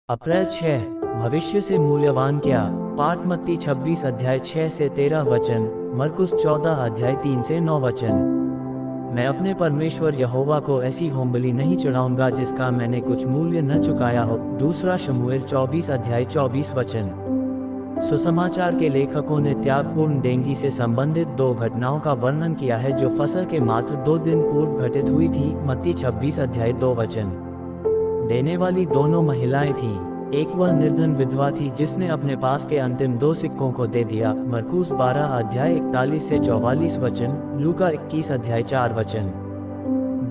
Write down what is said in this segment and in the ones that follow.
अप्रैल 6। भविष्य से मूल्यवान क्या। पाठ मत्ती 26 अध्याय 6 से 13 वचन, मरकुस 14 अध्याय 3 से 9 वचन। मैं अपने परमेश्वर यहोवा को ऐसी होमबलि नहीं चढ़ाऊंगा जिसका मैंने कुछ मूल्य न चुकाया हो। दूसरा शमूएल 24 अध्याय 24 वचन। सुसमाचार के लेखकों ने त्यागपूर्ण देंगी से संबंधित दो घटनाओं का वर्णन किया है जो फसल के मात्र 2 दिन पूर्व घटित हुई थी। मत्ती 26 अध्याय 2 वचन। देने वाली दोनों महिलाएं थीं। एक वह निर्धन विधवा थी जिसने अपने पास के अंतिम 2 सिक्कों को दे दिया। मरकुस 12 अध्याय 41 से 44 वचन, लूका 21 अध्याय 4 वचन।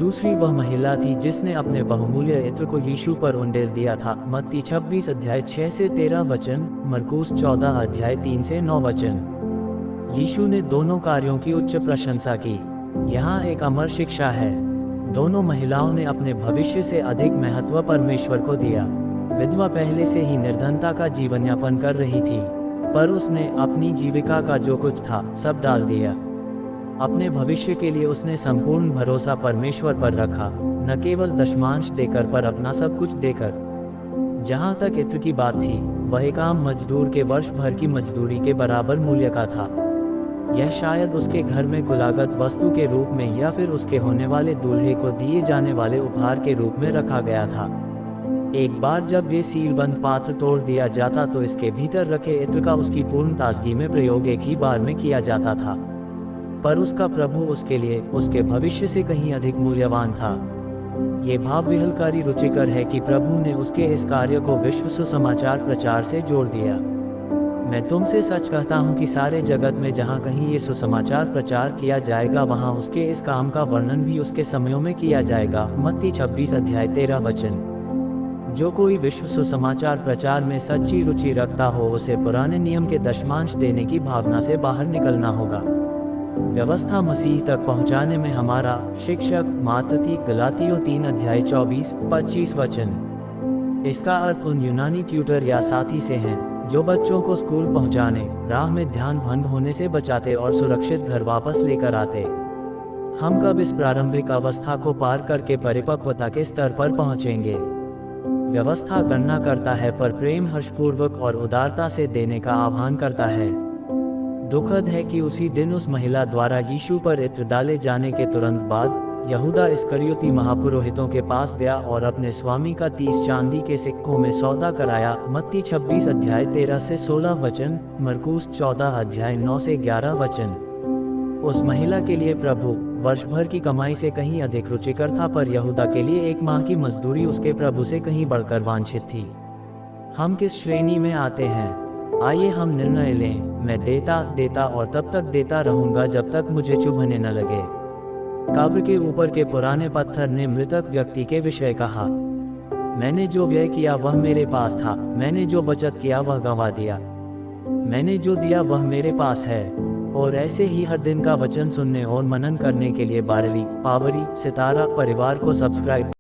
दूसरी वह महिला थी जिसने अपने बहुमूल्य इत्र को यीशु पर उंडेल दिया था। मत्ती 26 अध्याय 6 से 13 वचन, मरकुस 14 अध्याय 3 से 9 वचन। यीशु ने दोनों कार्यों की उच्च प्रशंसा की। यहाँ एक अमर शिक्षा है। दोनों महिलाओं ने अपने भविष्य से अधिक महत्व परमेश्वर को दिया। विधवा पहले से ही निर्धनता का जीवन यापन कर रही थी, पर उसने अपनी जीविका का जो कुछ था सब डाल दिया। अपने भविष्य के लिए उसने संपूर्ण भरोसा परमेश्वर पर रखा, न केवल दशमांश देकर पर अपना सब कुछ देकर। जहाँ तक इत्र की बात थी, वह एक आम मजदूर के वर्ष भर की मजदूरी के बराबर मूल्य का था। यह शायद उसके घर में कुलागत वस्तु के रूप में या फिर उसके होने वाले दूल्हे को दिए जाने वाले उपहार के रूप में रखा गया था। एक बार जब ये सीलबंद पात्र तोड़ दिया जाता तो इसके भीतर रखे इत्र का उसकी पूर्ण ताजगी में प्रयोग एक ही बार में किया जाता था। पर उसका प्रभु उसके लिए उसके भविष्य से कहीं अधिक मूल्यवान था। ये भाव विहलकारी रुचिकर है कि प्रभु ने उसके इस कार्य को विश्व सुसमाचार प्रचार से जोड़ दिया। मैं तुमसे सच कहता हूँ कि सारे जगत में जहाँ कहीं ये सुसमाचार प्रचार किया जाएगा वहाँ उसके इस काम का वर्णन भी उसके समयों में किया जाएगा। मत्ती 26 अध्याय 13 वचन। जो कोई विश्व सुसमाचार प्रचार में सच्ची रुचि रखता हो उसे पुराने नियम के दशमांश देने की भावना से बाहर निकलना होगा। व्यवस्था मसीह तक पहुँचाने में हमारा शिक्षक मात्र थी। गलातियों 3 अध्याय 24-25 वचन। इसका अर्थ उन यूनानी ट्यूटर या साथी से हैं जो बच्चों को स्कूल पहुंचाने, राह में ध्यान भंग होने से बचाते और सुरक्षित घर वापस लेकर आते। हम कब इस प्रारंभिक अवस्था को पार करके परिपक्वता के स्तर पर पहुंचेंगे? व्यवस्था गणना करता है पर प्रेम हर्षपूर्वक और उदारता से देने का आह्वान करता है। दुखद है कि उसी दिन उस महिला द्वारा यीशु पर इत्र डाले जाने के तुरंत बाद यहूदा इस्करियोती महापुरोहितों के पास गया और अपने स्वामी का 30 चांदी के सिक्कों में सौदा कराया। मत्ती 26 अध्याय 13 से 16 वचन, मरकुस 14 अध्याय 9 से 11 वचन। उस महिला के लिए प्रभु वर्ष भर की कमाई से कहीं अधिक रुचिकर था, पर यहूदा के लिए 1 माह की मजदूरी उसके प्रभु से कहीं बढ़कर वांछित थी। हम किस श्रेणी में आते हैं? आइए हम निर्णय लें। मैं देता और तब तक देता रहूंगा जब तक मुझे चुभने न लगे। कब्र के ऊपर के पुराने पत्थर ने मृतक व्यक्ति के विषय कहा, मैंने जो व्यय किया वह मेरे पास था, मैंने जो बचत किया वह गंवा दिया, मैंने जो दिया वह मेरे पास है। और ऐसे ही हर दिन का वचन सुनने और मनन करने के लिए बारली पावरी सितारा परिवार को सब्सक्राइब